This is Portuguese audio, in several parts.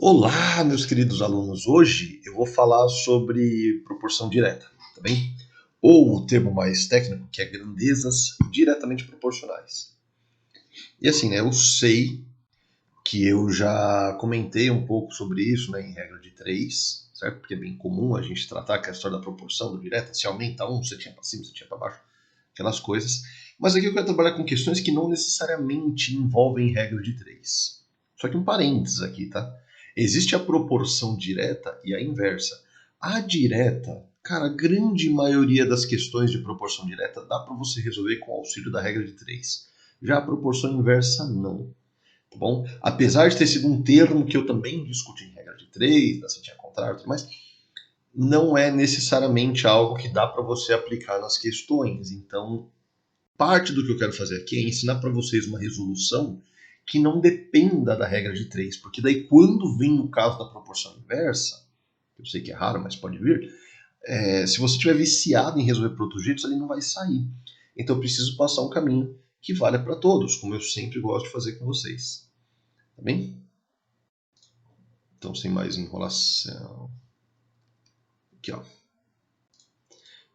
Olá, meus queridos alunos. Hoje eu vou falar sobre proporção direta, tá bem? Ou o termo mais técnico, que é grandezas diretamente proporcionais. E assim, né, eu sei que eu já comentei um pouco sobre isso, né, em regra de 3, certo? Porque é bem comum a gente tratar com a história da proporção do direta, se aumenta um, você tinha para cima, você tinha para baixo, aquelas coisas. Mas aqui eu quero trabalhar com questões que não necessariamente envolvem regra de 3. Só que um parênteses aqui, tá? Existe a proporção direta e a inversa. A direta, cara, a grande maioria das questões de proporção direta dá para você resolver com o auxílio da regra de 3. Já a proporção inversa, não. Tá bom? Apesar de ter sido um termo que eu também discuti em regra de 3, da sentinha contrária e tudo mais, não é necessariamente algo que dá para você aplicar nas questões. Então, parte do que eu quero fazer aqui é ensinar para vocês uma resolução que não dependa da regra de 3, porque daí quando vem o caso da proporção inversa, eu sei que é raro, mas pode vir, se você estiver viciado em resolver por outros jeitos, ele não vai sair. Então eu preciso passar um caminho que valha para todos, como eu sempre gosto de fazer com vocês. Tá bem? Então, sem mais enrolação. Aqui, ó.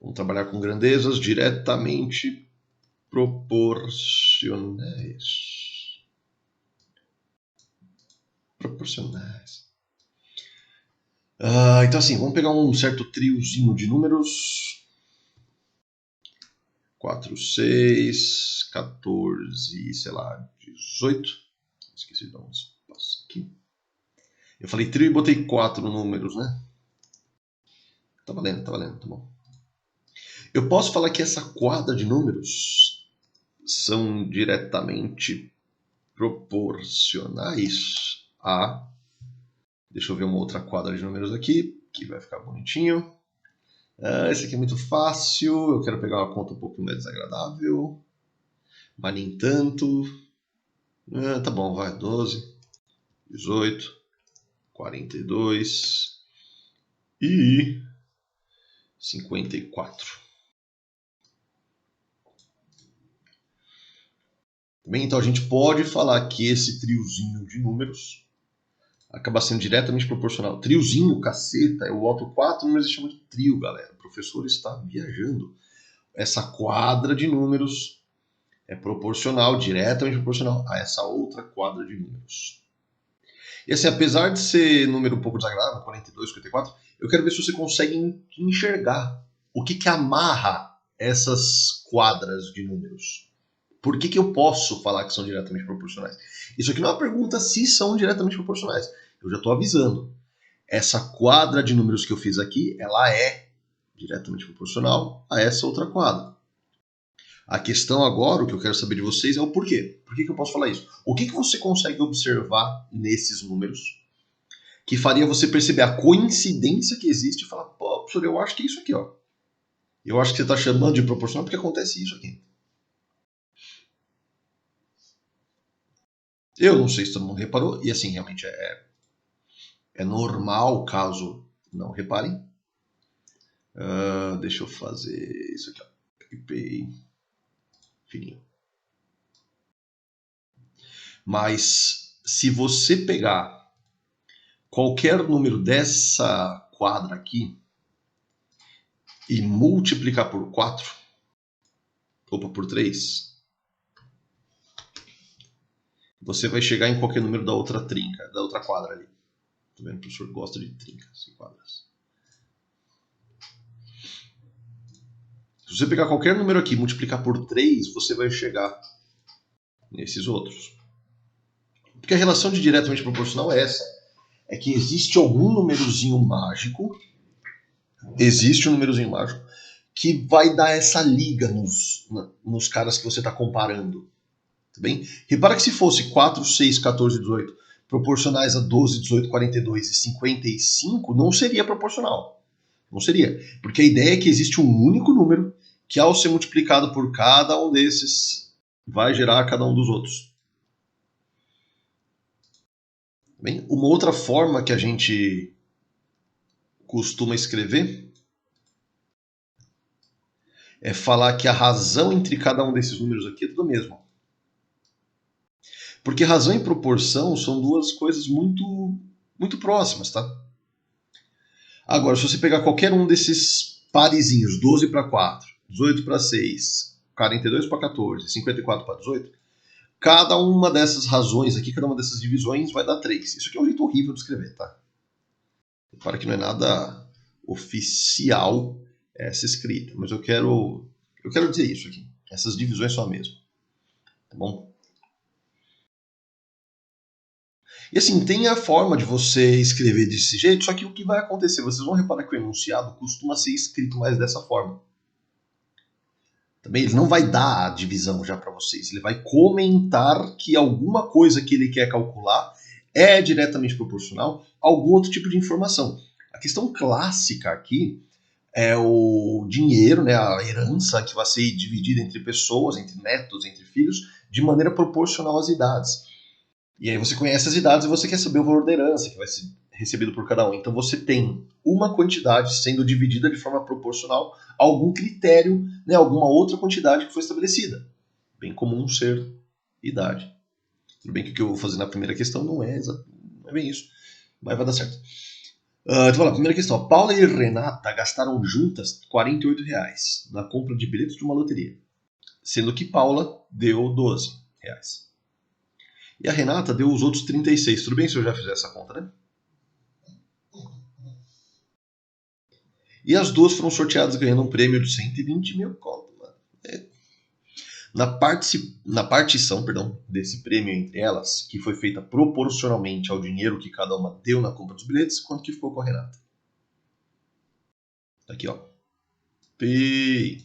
Vamos trabalhar com grandezas diretamente proporcionais. Então assim, vamos pegar um certo triozinho de números. 4, 6, 14, sei lá, 18. Esqueci de dar um espaço aqui. Eu falei trio e botei 4 números, né? Tá valendo, tá bom. Eu posso falar que essa quadra de números são diretamente proporcionais a... Deixa eu ver uma outra quadra de números aqui, que vai ficar bonitinho. Esse aqui é muito fácil, eu quero pegar uma conta um pouco mais desagradável, mas nem tanto. Tá bom, vai, 12, 18, 42 e 54. Bem, então a gente pode falar que esse triozinho de números acaba sendo diretamente proporcional. Triozinho, caceta, eu boto 4 números e chamo de trio, galera. O professor está viajando. Essa quadra de números é proporcional, diretamente proporcional a essa outra quadra de números. E assim, apesar de ser número um pouco desagradável, 42, 54, eu quero ver se você consegue enxergar o que amarra essas quadras de números. Por que eu posso falar que são diretamente proporcionais? Isso aqui não é uma pergunta se são diretamente proporcionais. Eu já estou avisando. Essa quadra de números que eu fiz aqui, ela é diretamente proporcional a essa outra quadra. A questão agora, o que eu quero saber de vocês é o porquê. Por que eu posso falar isso? O que você consegue observar nesses números que faria você perceber a coincidência que existe e falar, pô, professor, eu acho que é isso aqui, ó. Eu acho que você está chamando de proporcional porque acontece isso aqui. Eu não sei se todo mundo reparou, e assim, realmente é normal caso não reparem. Deixa eu fazer isso aqui, ó. PicPay. Fininho. Mas se você pegar qualquer número dessa quadra aqui e multiplicar por 4, opa, por 3, você vai chegar em qualquer número da outra trinca, da outra quadra ali. Tá vendo? O professor gosta de trincas e quadras. Se você pegar qualquer número aqui e multiplicar por 3, você vai chegar nesses outros. Porque a relação de diretamente proporcional é essa. É que existe algum númerozinho mágico, que vai dar essa liga nos caras que você está comparando. Tá bem? Repara que se fosse 4, 6, 14, 18 proporcionais a 12, 18, 42 e 55, não seria proporcional. Não seria. Porque a ideia é que existe um único número que, ao ser multiplicado por cada um desses, vai gerar cada um dos outros. Bem, uma outra forma que a gente costuma escrever é falar que a razão entre cada um desses números aqui é tudo a mesma. Porque razão e proporção são duas coisas muito muito próximas, tá? Agora, se você pegar qualquer um desses parezinhos, 12 para 4, 18 para 6, 42 para 14, 54 para 18, cada uma dessas razões aqui, cada uma dessas divisões vai dar 3. Isso aqui é um jeito horrível de escrever, tá? Repara que não é nada oficial essa escrita, mas eu quero dizer isso aqui. Essas divisões são a mesma. Tá bom? E assim, tem a forma de você escrever desse jeito, só que o que vai acontecer? Vocês vão reparar que o enunciado costuma ser escrito mais dessa forma. Também ele não vai dar a divisão já para vocês, ele vai comentar que alguma coisa que ele quer calcular é diretamente proporcional a algum outro tipo de informação. A questão clássica aqui é o dinheiro, né, a herança que vai ser dividida entre pessoas, entre netos, entre filhos, de maneira proporcional às idades. E aí você conhece as idades e você quer saber o valor da herança que vai ser recebido por cada um. Então você tem uma quantidade sendo dividida de forma proporcional a algum critério, né, alguma outra quantidade que foi estabelecida. Bem comum ser idade. Tudo bem que o que eu vou fazer na primeira questão não é bem isso, mas vai dar certo. Então, vamos lá, primeira questão. Paula e Renata gastaram juntas R$ 48 na compra de bilhetes de uma loteria, sendo que Paula deu R$ 12. E a Renata deu os outros 36. Tudo bem se eu já fizer essa conta, né? E as duas foram sorteadas ganhando um prêmio de 120 mil conto, mano. Na partição desse prêmio entre elas, que foi feita proporcionalmente ao dinheiro que cada uma deu na compra dos bilhetes, quanto que ficou com a Renata? Aqui, ó. P.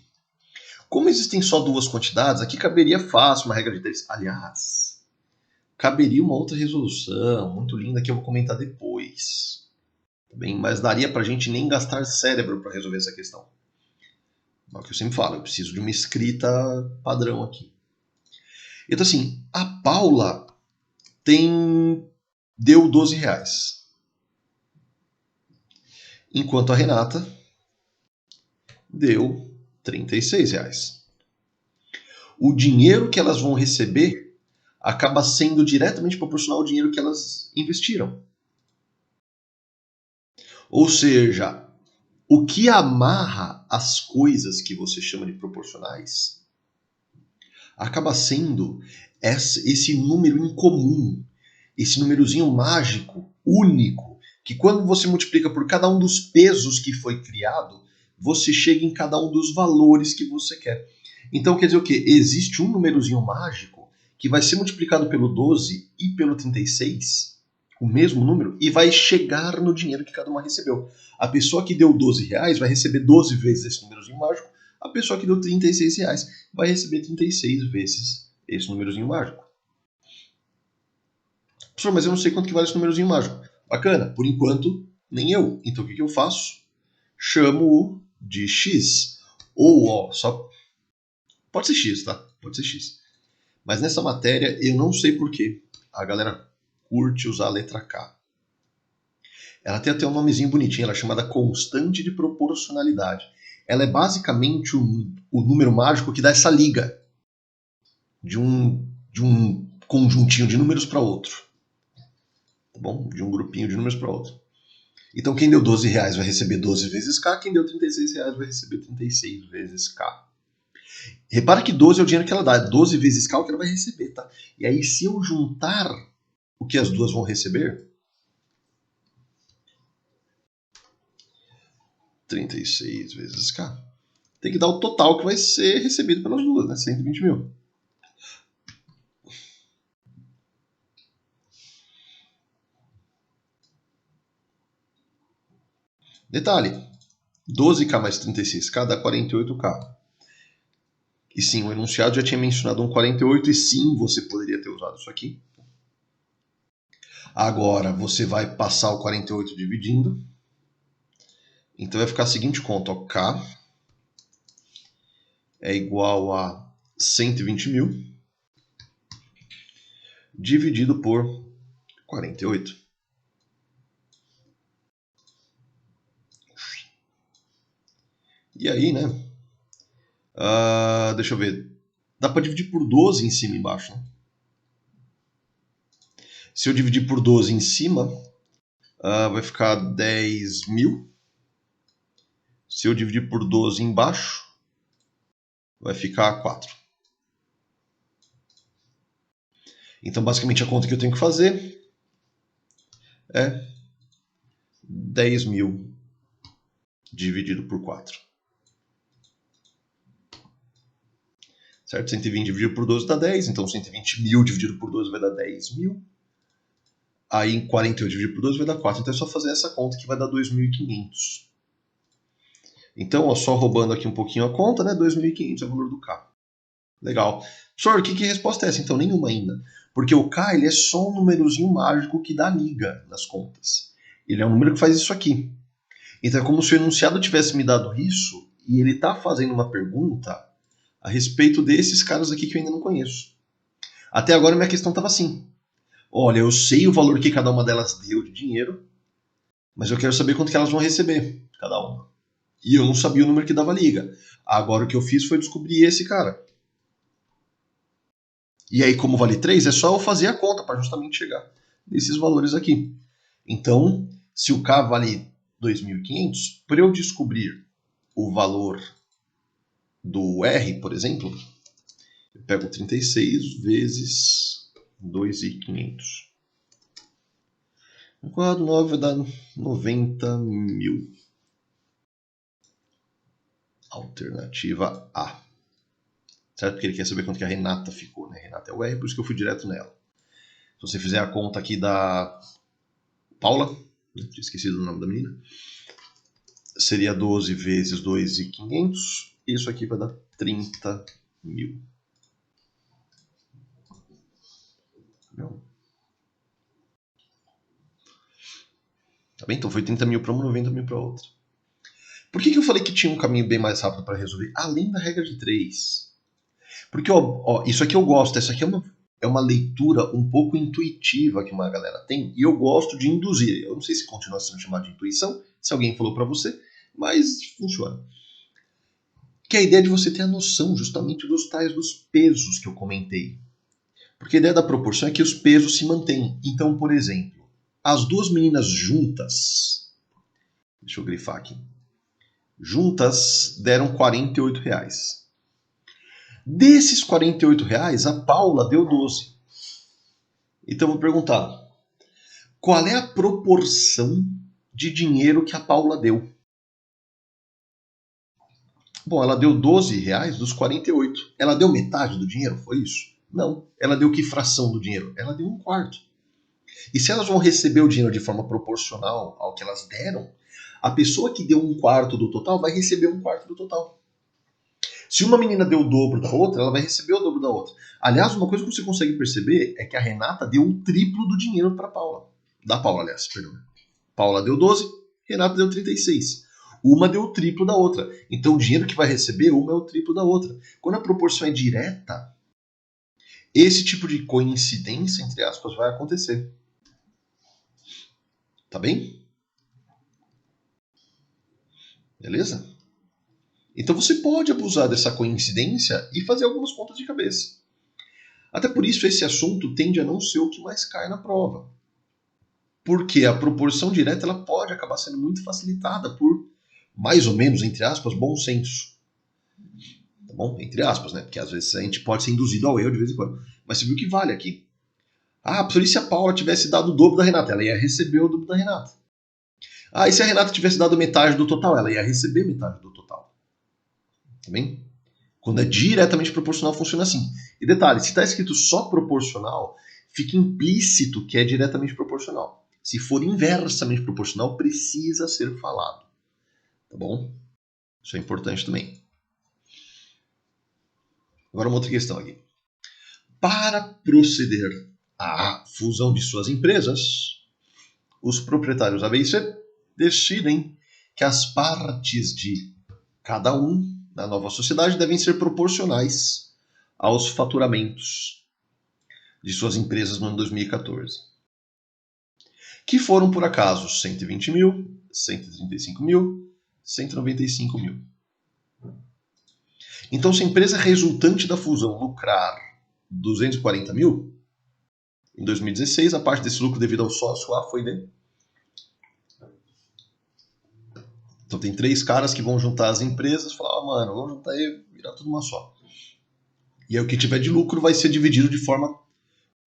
Como existem só duas quantidades, aqui caberia fácil uma regra de 3. Aliás, caberia uma outra resolução muito linda que eu vou comentar depois. Bem, mas daria pra gente nem gastar cérebro para resolver essa questão. É o que eu sempre falo, eu preciso de uma escrita padrão aqui. Então assim, a Paula deu R$ 12. Enquanto a Renata deu R$ 36. O dinheiro que elas vão receber acaba sendo diretamente proporcional ao dinheiro que elas investiram. Ou seja, o que amarra as coisas que você chama de proporcionais acaba sendo esse número incomum, esse númerozinho mágico, único, que quando você multiplica por cada um dos pesos que foi criado, você chega em cada um dos valores que você quer. Então quer dizer o quê? Existe um númerozinho mágico que vai ser multiplicado pelo 12 e pelo 36, o mesmo número, e vai chegar no dinheiro que cada uma recebeu. A pessoa que deu R$ 12 vai receber 12 vezes esse númerozinho mágico, a pessoa que deu R$ 36 vai receber 36 vezes esse númerozinho mágico. Professor, mas eu não sei quanto que vale esse númerozinho mágico. Bacana, por enquanto, nem eu. Então o que eu faço? Chamo-o de X. Ou, ó, só... Pode ser X, tá? Pode ser X. Mas nessa matéria, eu não sei porquê. A galera curte usar a letra K. Ela tem até um nomezinho bonitinho, ela é chamada constante de proporcionalidade. Ela é basicamente o número mágico que dá essa liga de um conjuntinho de números para outro. Tá bom? De um grupinho de números para outro. Então quem deu R$ 12 vai receber 12 vezes K, quem deu R$ 36 vai receber 36 vezes K. Repara que 12 é o dinheiro que ela dá, 12 vezes K é o que ela vai receber, tá? E aí se eu juntar o que as duas vão receber, 36 vezes K, tem que dar o total que vai ser recebido pelas duas, né? 120 mil. Detalhe, 12K mais 36K dá 48K. E sim, o enunciado já tinha mencionado um 48 e sim, você poderia ter usado isso aqui. Agora, você vai passar o 48 dividindo. Então vai ficar a seguinte conta, ó, K é igual a 120 mil dividido por 48. E aí, né? Deixa eu ver. Dá para dividir por 12 em cima e embaixo, né? Se eu dividir por 12 em cima, vai ficar 10 mil. Se eu dividir por 12 embaixo, vai ficar 4. Então, basicamente, a conta que eu tenho que fazer é 10 mil dividido por 4. Certo? 120 dividido por 12 dá 10, então 120 mil dividido por 12 vai dar 10 mil. Aí em 48 dividido por 12 vai dar 4, então é só fazer essa conta que vai dar 2.500. Então, ó, só roubando aqui um pouquinho a conta, né? 2.500 é o valor do K. Legal. Professor, que resposta é essa? Então, nenhuma ainda. Porque o K ele é só um númerozinho mágico que dá liga nas contas. Ele é um número que faz isso aqui. Então é como se o enunciado tivesse me dado isso e ele está fazendo uma pergunta a respeito desses caras aqui que eu ainda não conheço. Até agora minha questão estava assim. Olha, eu sei o valor que cada uma delas deu de dinheiro, mas eu quero saber quanto que elas vão receber, cada uma. E eu não sabia o número que dava liga. Agora o que eu fiz foi descobrir esse cara. E aí, como vale 3, é só eu fazer a conta para justamente chegar nesses valores aqui. Então, se o K vale 2.500, para eu descobrir o valor do R, por exemplo, eu pego 36 vezes 2.500. 9 vai dar 90 mil. Alternativa A. Certo? Porque ele quer saber quanto que a Renata ficou, né? Renata é o R, por isso que eu fui direto nela. Se você fizer a conta aqui da Paula, né? Tinha esquecido o nome da menina, seria 12 vezes 2.500. Isso aqui vai dar 30 mil. Não. Tá bem? Então foi 30 mil para uma, 90 mil para outra. Por que eu falei que tinha um caminho bem mais rápido para resolver? Além da regra de 3. Porque, ó, isso aqui eu gosto. Essa aqui é uma leitura um pouco intuitiva que uma galera tem. E eu gosto de induzir. Eu não sei se continua sendo chamado de intuição, se alguém falou para você, mas funciona. Que é a ideia de você ter a noção justamente dos tais dos pesos que eu comentei. Porque a ideia da proporção é que os pesos se mantêm. Então, por exemplo, as duas meninas juntas, deixa eu grifar aqui, juntas deram R$48. Desses R$48, a Paula deu 12. Então eu vou perguntar, qual é a proporção de dinheiro que a Paula deu? Bom, ela deu R$12 dos 48. Ela deu metade do dinheiro? Foi isso? Não. Ela deu que fração do dinheiro? Ela deu 1/4. E se elas vão receber o dinheiro de forma proporcional ao que elas deram, a pessoa que deu 1/4 do total vai receber 1/4 do total. Se uma menina deu o dobro da outra, ela vai receber o dobro da outra. Aliás, uma coisa que você consegue perceber é que a Renata deu o triplo do dinheiro para Paula. Da Paula, aliás, perdão. Paula deu 12, Renata deu 36. Uma deu o triplo da outra. Então o dinheiro que vai receber, uma é o triplo da outra. Quando a proporção é direta, esse tipo de coincidência, entre aspas, vai acontecer. Tá bem? Beleza? Então você pode abusar dessa coincidência e fazer algumas contas de cabeça. Até por isso esse assunto tende a não ser o que mais cai na prova. Porque a proporção direta ela pode acabar sendo muito facilitada por, mais ou menos, entre aspas, bom senso. Tá bom? Entre aspas, né? Porque às vezes a gente pode ser induzido ao erro de vez em quando. Mas você viu que vale aqui. Ah, por isso se a Paula tivesse dado o dobro da Renata, ela ia receber o dobro da Renata. Ah, e se a Renata tivesse dado metade do total, ela ia receber metade do total. Tá bem? Quando é diretamente proporcional, funciona assim. E detalhe, se está escrito só proporcional, fica implícito que é diretamente proporcional. Se for inversamente proporcional, precisa ser falado. Tá bom? Isso é importante também. Agora uma outra questão aqui. Para proceder à fusão de suas empresas, os proprietários A, B e C decidem que as partes de cada um na nova sociedade devem ser proporcionais aos faturamentos de suas empresas no ano 2014. Que foram, por acaso, 120 mil, 135 mil, 195 mil. Então, se a empresa resultante da fusão lucrar 240 mil, em 2016, a parte desse lucro devido ao sócio A foi de Então tem 3 caras que vão juntar as empresas e falar, mano, vamos juntar e virar tudo uma só. E aí o que tiver de lucro vai ser dividido de forma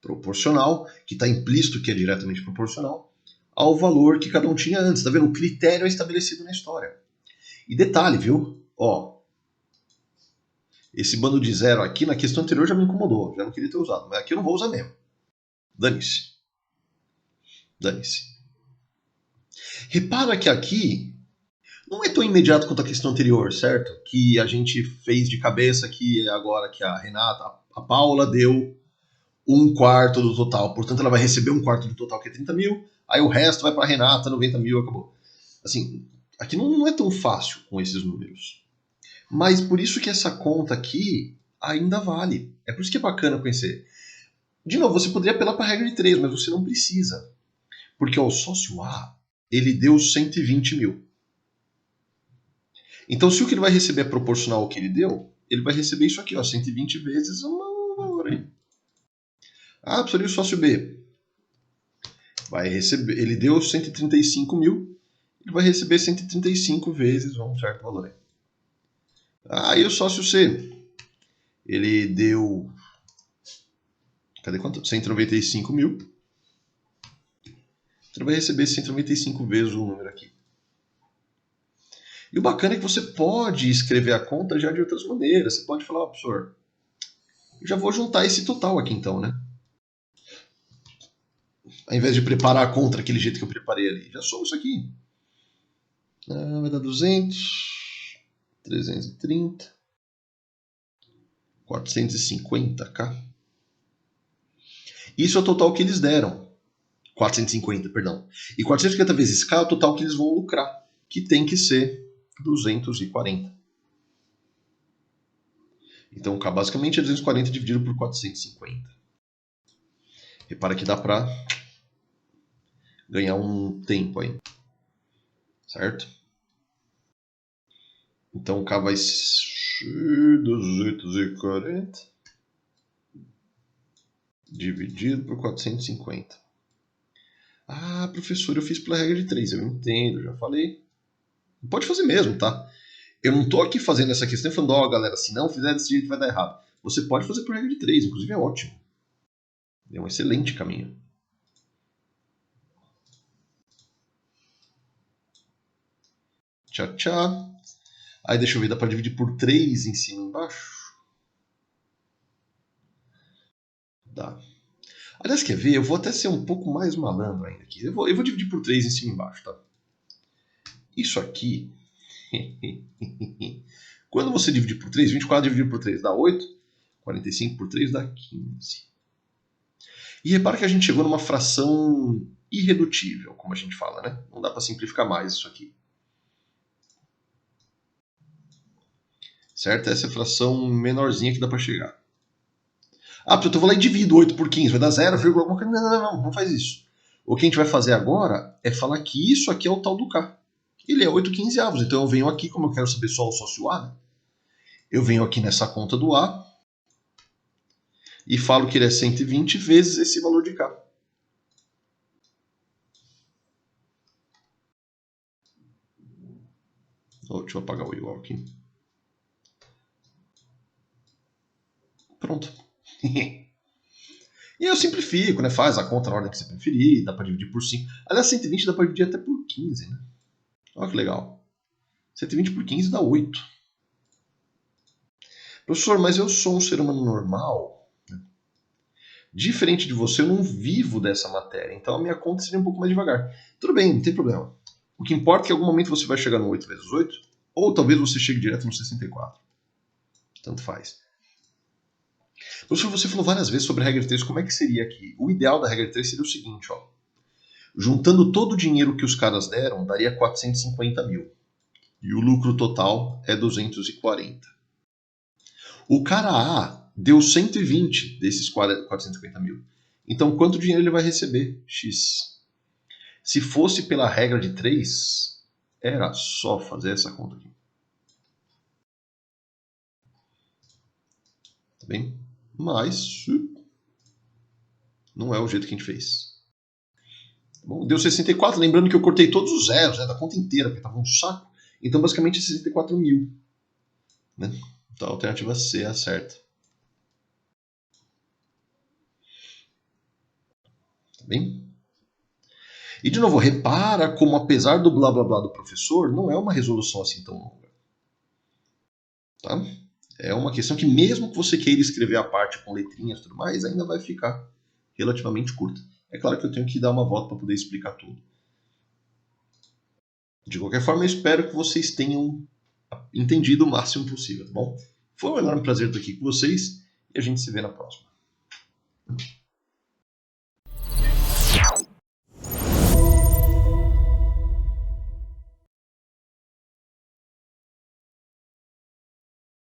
proporcional, que está implícito que é diretamente proporcional, ao valor que cada um tinha antes. Tá vendo? O critério é estabelecido na história. E detalhe, viu? Ó, esse bando de zero aqui na questão anterior já me incomodou, já não queria ter usado, mas aqui eu não vou usar mesmo. Dane-se. Dane-se. Repara que aqui não é tão imediato quanto a questão anterior, certo? Que a gente fez de cabeça que agora que a Renata, a Paula deu 1/4 do total, portanto ela vai receber 1/4 do total, que é 30 mil, aí o resto vai para a Renata, 90 mil, acabou. Assim, aqui não é tão fácil com esses números. Mas por isso que essa conta aqui ainda vale. É por isso que é bacana conhecer. De novo, você poderia apelar para a regra de 3, mas você não precisa. Porque ó, o sócio A, ele deu 120 mil. Então, se o que ele vai receber é proporcional ao que ele deu, ele vai receber isso aqui, ó, 120 vezes um valor aí. Ah, professor, e o sócio B? Vai receber, ele deu 135 mil, ele vai receber 135 vezes um certo valor aí. Ah, e o sócio C? Ele deu... Cadê quanto? 195 mil. Ele vai receber 195 vezes o número aqui. E o bacana é que você pode escrever a conta já de outras maneiras. Você pode falar, professor, eu já vou juntar esse total aqui então, né? Ao invés de preparar a conta daquele jeito que eu preparei ali. Já soma isso aqui. Vai dar 200, 330, 450k. Isso é o total que eles deram. 450, perdão. E 450 vezes k é o total que eles vão lucrar, que tem que ser 240. Então, k basicamente é 240 dividido por 450. Repara que dá para ganhar um tempo aí. Certo? Então, k vai ser 240 dividido por 450. Ah, professor, eu fiz pela regra de 3. Eu entendo, já falei. Pode fazer mesmo, tá? Eu não tô aqui fazendo essa questão falando, ó, galera, se não fizer desse jeito vai dar errado. Você pode fazer por regra de 3, inclusive é ótimo. É um excelente caminho. Tchau, tchau. Aí deixa eu ver, dá para dividir por 3 em cima e embaixo? Dá. Aliás, quer ver? Eu vou até ser um pouco mais malandro ainda aqui. Eu vou dividir por 3 em cima e embaixo, tá? Isso aqui... Quando você dividir por 3, 24 dividido por 3 dá 8, 45 por 3 dá 15. E repara que a gente chegou numa fração irredutível, como a gente fala, né? Não dá para simplificar mais isso aqui. Certo? Essa é a fração menorzinha que dá para chegar. Ah, então eu vou lá e divido 8 por 15, vai dar 0, alguma coisa. Não faz isso. O que a gente vai fazer agora é falar que isso aqui é o tal do K. Ele é 8/15avos, então eu venho aqui, como eu quero saber só o sócio A, né? Eu venho aqui nessa conta do A e falo que ele é 120 vezes esse valor de K. Oh, deixa eu apagar o igual aqui. Pronto. E eu simplifico, né? Faz a conta na ordem que você preferir, dá para dividir por 5. Aliás, 120 dá para dividir até por 15, né? Olha que legal. 120 por 15 dá 8. Professor, mas eu sou um ser humano normal. Diferente de você, eu não vivo dessa matéria. Então a minha conta seria um pouco mais devagar. Tudo bem, não tem problema. O que importa é que em algum momento você vai chegar no 8 vezes 8, ou talvez você chegue direto no 64. Tanto faz. Professor, você falou várias vezes sobre a regra de 3. Como é que seria aqui? O ideal da regra de 3 seria o seguinte, ó. Juntando todo o dinheiro que os caras deram, daria 450 mil. E o lucro total é 240. O cara A deu 120 desses 450 mil. Então, quanto dinheiro ele vai receber? X. Se fosse pela regra de 3, era só fazer essa conta aqui. Tá bem? Mas não é o jeito que a gente fez. Bom, deu 64, lembrando que eu cortei todos os zeros, né, da conta inteira, porque estava um saco. Então, basicamente, 64 mil. Né? Então, a alternativa C é a certa. Tá bem? E, de novo, repara como, apesar do blá blá blá do professor, não é uma resolução assim tão longa. Tá? É uma questão que, mesmo que você queira escrever a parte com letrinhas e tudo mais, ainda vai ficar relativamente curta. É claro que eu tenho que dar uma volta para poder explicar tudo. De qualquer forma, eu espero que vocês tenham entendido o máximo possível, tá bom? Foi um enorme prazer estar aqui com vocês e a gente se vê na próxima.